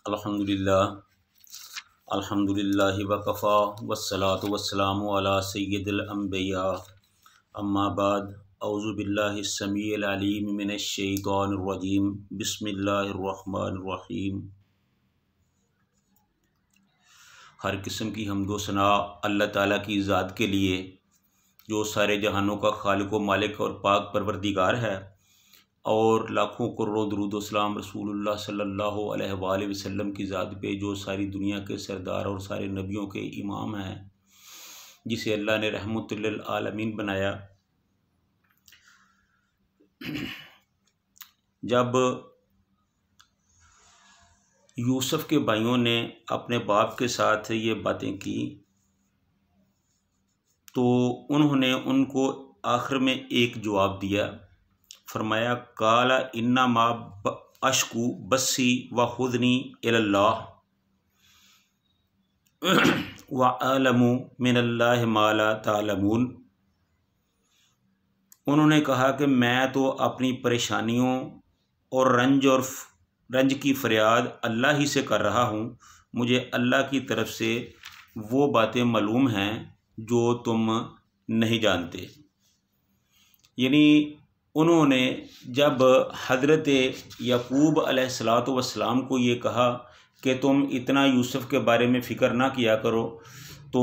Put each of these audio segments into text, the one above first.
अल्हम्दुलिल्लाह अल्हम्दुलिल्लाहि वकफ़ा वस्सलातु वस्सलामु अला सय्यिदिल अंबिया अम्मा बाद औज़ु बिल्लाहिस समीइल अलीम मिनश शैतानिर रजीम बिस्मिल्लाहिर रहमानिर रहीम। हर किस्म की हम्दो सना अल्लाह ताला की ज़ात के लिए जो सारे जहानों का खालिक व मालिक और पाक परवरदिगार है, और लाखों करोड़ों दुरूद व सलाम रसूलुल्लाह सल्लल्लाहु अलैहि वसल्लम की ज़ात पे जो सारी दुनिया के सरदार और सारे नबियों के इमाम हैं, जिसे अल्लाह ने रहमतुल लिल आलमीन बनाया। जब यूसुफ के भाइयों ने अपने बाप के साथ ये बातें की तो उन्होंने उनको आखिर में एक जवाब दिया। फरमाया काला इन्ना मा अशकू बस्सी व खुदनी इल्लाह व आलमु मिनल्लाहि मा ला तालमून। उन्होंने कहा कि मैं तो अपनी परेशानियों और रंज की फरियाद अल्लाह ही से कर रहा हूँ। मुझे अल्लाह की तरफ से वो बातें मालूम हैं जो तुम नहीं जानते। यानी उन्होंने जब हज़रत याकूब अलैहिस्सलातु वस्सलाम को ये कहा कि तुम इतना यूसुफ के बारे में फ़िक्र ना किया करो, तो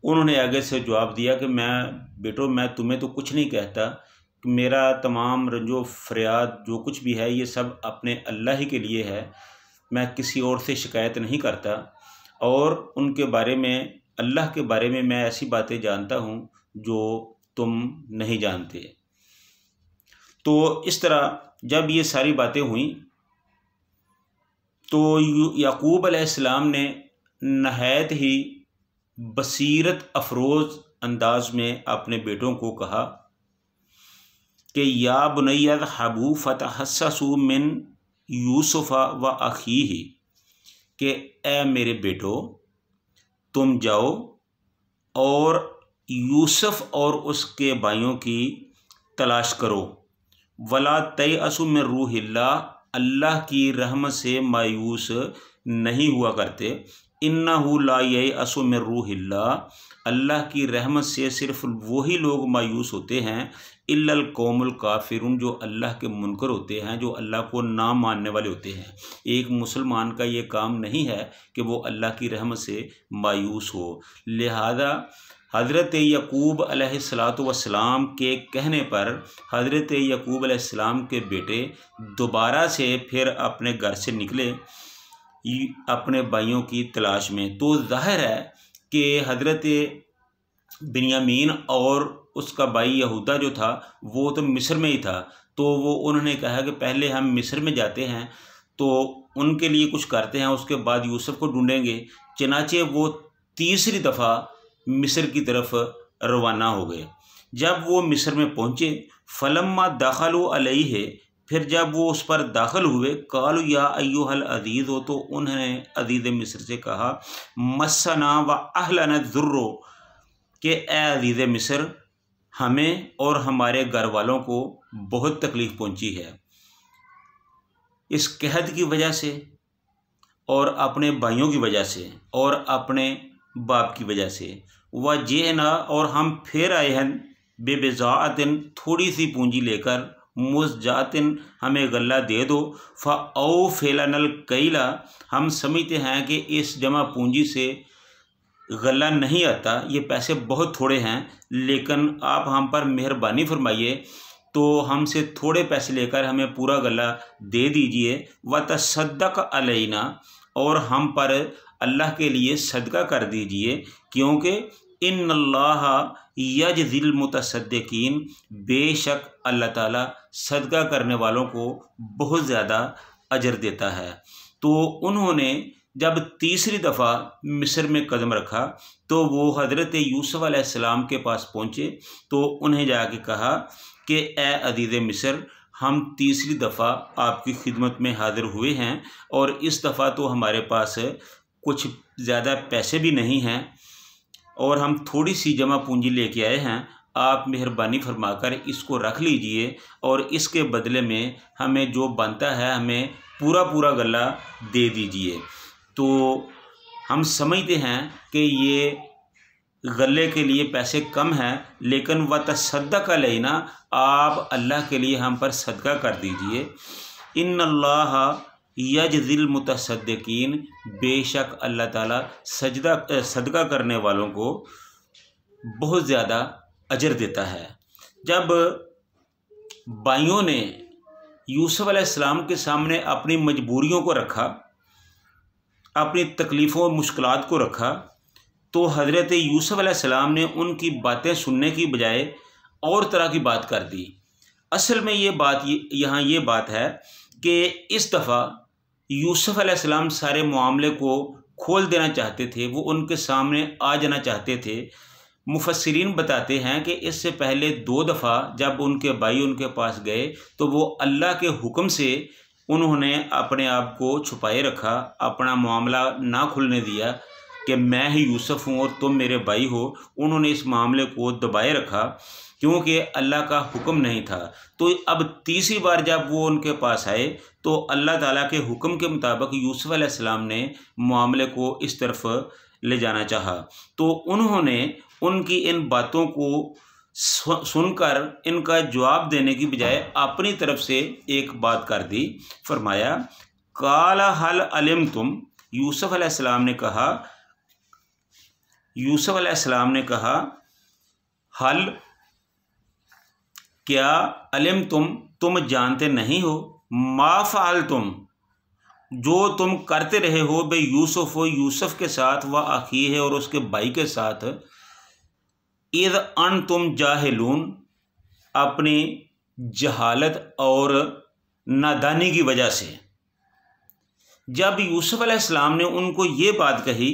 उन्होंने आगे से जवाब दिया कि बेटो मैं तुम्हें तो कुछ नहीं कहता, मेरा तमाम रंजो फरियाद जो कुछ भी है ये सब अपने अल्लाह ही के लिए है, मैं किसी और से शिकायत नहीं करता, और उनके बारे में अल्लाह के बारे में मैं ऐसी बातें जानता हूँ जो तुम नहीं जानते। तो इस तरह जब ये सारी बातें हुई तो याकूब अलैहिस्सलाम ने नहायत ही बसीरत अफरोज़ अंदाज में अपने बेटों को कहा कि या बुनैया हबू फतहस्ससू मिन यूसुफ़ा व अखीही, कि ए मेरे बेटो तुम जाओ और यूसुफ और उसके भाइयों की तलाश करो। वला तयअसु मिन रूहिल्लाह, अल्लाह की रहमत से मायूस नहीं हुआ करते। इन्नहु ला ययअसु मिन रूहिल्लाह, अल्लाह की रहमत से सिर्फ वही लोग मायूस होते हैं, इल्लल कौमुल काफिरून, जो अल्लाह के मुनकर होते हैं, जो अल्लाह को ना मानने वाले होते हैं। एक मुसलमान का ये काम नहीं है कि वो अल्लाह की रहमत से मायूस हो। लिहाजा हज़रत याकूब अलैहिस्सलातु वस्सलाम के कहने पर हज़रत याकूब अलैहिस्सलाम के बेटे दोबारा से फिर अपने घर से निकले अपने भाइयों की तलाश में। तो जाहिर है कि हज़रत बिन्यामीन और उसका भाई यहूदा जो था वो तो मिस्र में ही था, तो वो उन्होंने कहा कि पहले हम मिस्र में जाते हैं तो उनके लिए कुछ करते हैं, उसके बाद यूसुफ को ढूंढेंगे। चनाचे वो तीसरी दफ़ा मिस्र की तरफ रवाना हो गए। जब वो मिस्र में पहुँचे फलम्मा दाखलू अलैहि, फिर जब वो उस पर दाखिल हुए, कालू या अय्युहल अज़ीज़ हो, तो उन्होंने अज़ीज़ मिस्र से कहा मस्सना व अहलना ज़ुर्रो, कि ए अज़ीज़ मिस्र हमें और हमारे घर वालों को बहुत तकलीफ़ पहुंची है इस कहत की वजह से, और अपने भाइयों की वजह से, और अपने बाप की वजह से। वह जेना, और हम फिर आए हैं बेबेज़ातिन, थोड़ी सी पूंजी लेकर, मुज़जातिन, हमें गल्ला दे दो, फ़अौ फ़ेलनल कैला, हम समझते हैं कि इस जमा पूंजी से गल्ला नहीं आता, ये पैसे बहुत थोड़े हैं, लेकिन आप हम पर मेहरबानी फरमाइए तो हमसे थोड़े पैसे लेकर हमें पूरा गल्ला दे दीजिए। व तसद्दक़ अलैना, और हम पर अल्लाह के लिए सदका कर दीजिए, क्योंकि इन्नल्लाह यजज़िल मुतसद्दिकीन, बेशक अल्लाह ताला सदका करने वालों को बहुत ज़्यादा अजर देता है। तो उन्होंने जब तीसरी दफ़ा मिस्र में कदम रखा तो वो हज़रत यूसुफ अलैहिस्सलाम के पास पहुँचे, तो उन्हें जाके कहा कि ए अज़ीज़ मिस्र, हम तीसरी दफ़ा आपकी खिदमत में हाज़िर हुए हैं, और इस दफ़ा तो हमारे पास कुछ ज़्यादा पैसे भी नहीं हैं, और हम थोड़ी सी जमा पूंजी लेके आए हैं। आप मेहरबानी फरमाकर इसको रख लीजिए, और इसके बदले में हमें जो बनता है हमें पूरा पूरा गला दे दीजिए। तो हम समझते हैं कि ये गले के लिए पैसे कम हैं, लेकिन व तसद्दक़ अलैना, आप अल्लाह के लिए हम पर सदका कर दीजिए। इन्नल्लाह यजज़िल मुतसद्दिकीन, बेशक अल्लाह ताला सदका करने वालों को बहुत ज़्यादा अजर देता है। जब भाइयों ने यूसुफ अलैहिस्सलाम के सामने अपनी मजबूरियों को रखा, अपनी तकलीफ़ों और मुश्किलात को रखा, तो हज़रत यूसुफ अलैहिस्सलाम ने उनकी बातें सुनने की बजाय और तरह की बात कर दी। असल में ये बात है कि इस दफ़ा यूसुफ अलैहिस्सलाम सारे मामले को खोल देना चाहते थे, वो उनके सामने आ जाना चाहते थे। मुफस्सिरीन बताते हैं कि इससे पहले 2 दफ़ा जब उनके भाई उनके पास गए तो वो अल्लाह के हुक्म से उन्होंने अपने आप को छुपाए रखा, अपना मामला ना खुलने दिया कि मैं ही यूसुफ हूँ और तुम मेरे भाई हो। उन्होंने इस मामले को दबाए रखा क्योंकि अल्लाह का हुक्म नहीं था। तो अब तीसरी बार जब वो उनके पास आए तो अल्लाह ताला के हुक्म के मुताबिक यूसुफ अलैहिस्सलाम ने मामले को इस तरफ ले जाना चाहा। तो उन्होंने उनकी इन बातों को सुनकर इनका जवाब देने की बजाय अपनी तरफ से एक बात कर दी। फरमाया काला हल अलिम तुम, यूसुफ अलैहिस्सलाम ने कहा हल क्या, अलिम तुम जानते नहीं हो, मा फ़अल तुम, जो तुम करते रहे हो बे यूसुफ के साथ, व अखी है और उसके भाई के साथ, इज़ अन तुम जाहिलून, अपनी जहालत और नादानी की वजह से। जब यूसुफ अलैहिस्सलाम ने उनको ये बात कही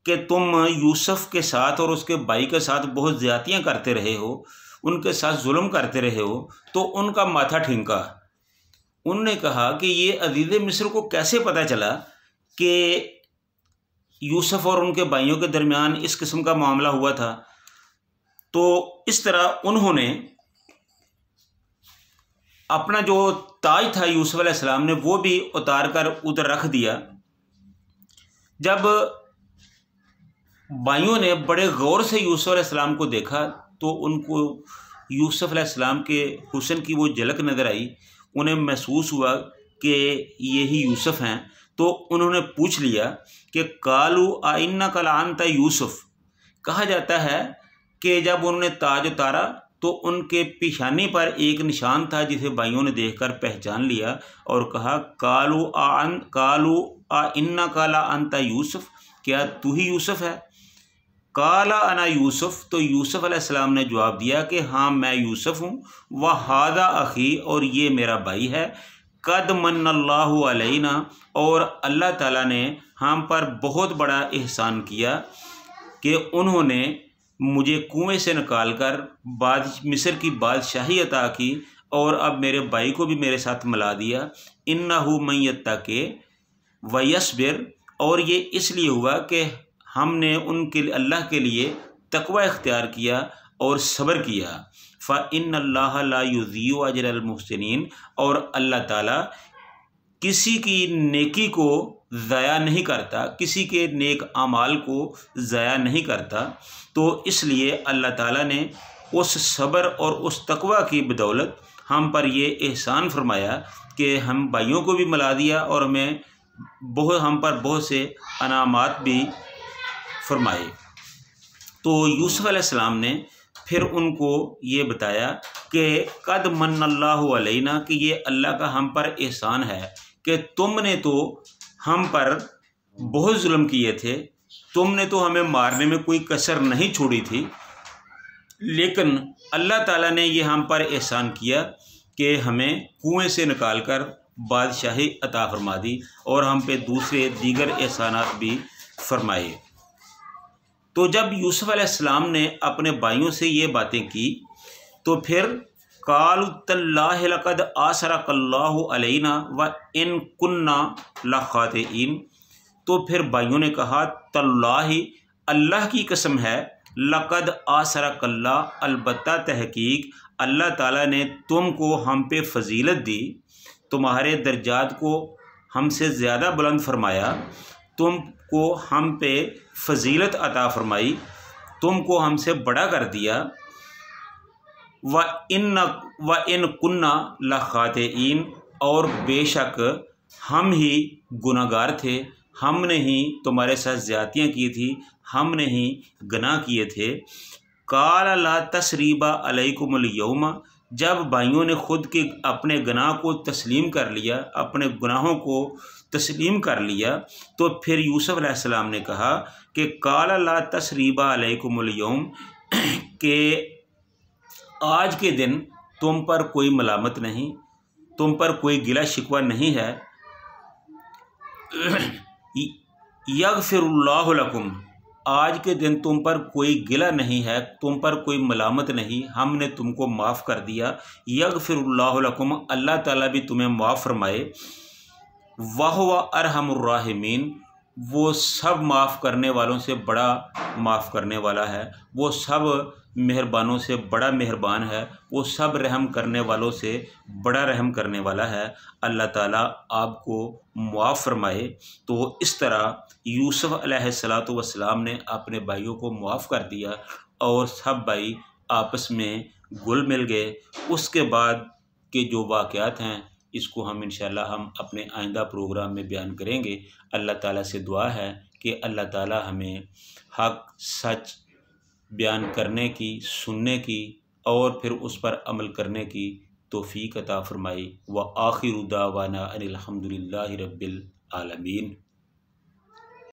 कि तुम यूसुफ के साथ और उसके भाई के साथ बहुत ज़्यादतियाँ करते रहे हो, उनके साथ जुल्म करते रहे हो, तो उनका माथा ठिंका। उन्होंने कहा कि ये अज़ीज़ मिस्र को कैसे पता चला कि यूसुफ और उनके भाइयों के दरमियान इस किस्म का मामला हुआ था। तो इस तरह उन्होंने अपना जो ताज था यूसुफ अलैहिस्सलाम ने वो भी उतार कर उधर रख दिया। जब भाइयों ने बड़े गौर से यूसुफ अलैहिस्सलाम को देखा तो उनको यूसुफ अलैहिस्सलाम के हुस्न की वो झलक नज़र आई। उन्हें महसूस हुआ कि यही यूसुफ हैं। तो उन्होंने पूछ लिया कि कालू आइन्ना कलांता यूसुफ। कहा जाता है कि जब उन्होंने ताज उतारा तो उनके पेशानी पर एक निशान था जिसे भाइयों ने देखकर पहचान लिया और कहा कालू आ इन्ना काला अंता यूसुफ, क्या तू ही यूसुफ है? काला अना यूसुफ, तो यूसुफ अलैहिस्सलाम ने जवाब दिया कि हाँ मैं यूसुफ हूँ। व हादा अखी, और ये मेरा भाई है। कद मन्नल्लाहु अलैना, और अल्लाह ताला ने हम पर बहुत बड़ा एहसान किया कि उन्होंने मुझे कुएं से निकाल कर मिस्र की बादशाही अता की और अब मेरे भाई को भी मेरे साथ मिला दिया। इन्नहु मन यत्तक़ि व यस्बिर, और ये इसलिए हुआ कि हमने उनके अल्लाह के लिए तकवा इख्तियार किया और सब्र किया। फ़इन्नल्लाह ला युज़ीउ अजरल मुहसिनीन, और अल्लाह ताला किसी की नेकी को ज़ाया नहीं करता, किसी के नेक अमाल को ज़ाया नहीं करता। तो इसलिए अल्लाह ताला ने उस सब्र और उस तकवा की बदौलत हम पर ये एहसान फरमाया कि हम भाइयों को भी मिला दिया और हम पर बहुत से अनामात भी फरमाए। तो यूसुफ अलैहिस्सलाम ने फिर उनको ये बताया कि कद मन्नल्लाहु अलैना, कि ये अल्लाह का हम पर एहसान है कि तुमने तो हम पर बहुत जुल्म किए थे, तुमने तो हमें मारने में कोई कसर नहीं छोड़ी थी, लेकिन अल्लाह ताला ने ये हम पर एहसान किया कि हमें कुएं से निकाल कर बादशाही अता फरमा दी और हम पे दूसरे दीगर एहसानात भी फरमाए। तो जब यूसुफ अलैहिस्सलाम ने अपने भाइयों से ये बातें की तो फिर कालू तल्लाहि लक़द आसरकल्लाहु अलैना व इन कुन्ना लखातिइन, तो फिर भाइयों ने कहा तल्लाहि, अल्लाह की कसम है, लक़द आसरकल्लाह, अलबत्ता तहकीक अल्लाह ताला ने तुमको हम पे फजीलत दी, तुम्हारे दर्जात को हमसे ज़्यादा बुलंद फरमाया, तुमको हम पे फजीलत अता फरमाई, तुमको हमसे बड़ा कर दिया। व इन कुन्ना लखातेईन, और बेशक हम ही गुनाहगार थे, हमने ही तुम्हारे साथ ज़्यादतियाँ की थी, हमने ही गुनाह किए थे। काल ला तसरीबा अलैकुमुल यौमा, जब भाइयों ने ख़ुद के अपने गुनाह को तस्लीम कर लिया, अपने गुनाहों को तस्लीम कर लिया, तो फिर यूसुफ अलैहिस्सलाम ने कहा कि काल ला तसरीबा अलैकुमुल यौम, के आज के दिन तुम पर कोई मलामत नहीं, तुम पर कोई गिला शिकवा नहीं है। यगफिरुल्लाहु लकुम, आज के दिन तुम पर कोई गिला नहीं है, तुम पर कोई मलामत नहीं, हमने तुमको माफ़ कर दिया। यगफिरुल्लाहु लकुम, अल्लाह ताला भी तुम्हें माफ़ फरमाए। वहुवा अरहमुर राहिमीन, वो सब माफ़ करने वालों से बड़ा माफ़ करने वाला है, वो सब मेहरबानों से बड़ा मेहरबान है, वो सब रहम करने वालों से बड़ा रहम करने वाला है। अल्लाह ताला आपको मुआफ़ फरमाए। तो इस तरह यूसुफ अलैहिस्सलातु वस्सलाम ने अपने भाइयों को मुआफ़ कर दिया और सब भाई आपस में घुल मिल गए। उसके बाद के जो वाक़यात हैं, इसको हम इंशाअल्लाह हम अपने आइंदा प्रोग्राम में बयान करेंगे। अल्लाह ताला से दुआ है कि अल्लाह ताला हमें हक़ सच बयान करने की, सुनने की और फिर उस पर अमल करने की तौफ़ीक़ अता फ़रमाए। व आखिरु दावाना अनिल हम्दुलिल्लाहि रब्बिल आलमीन।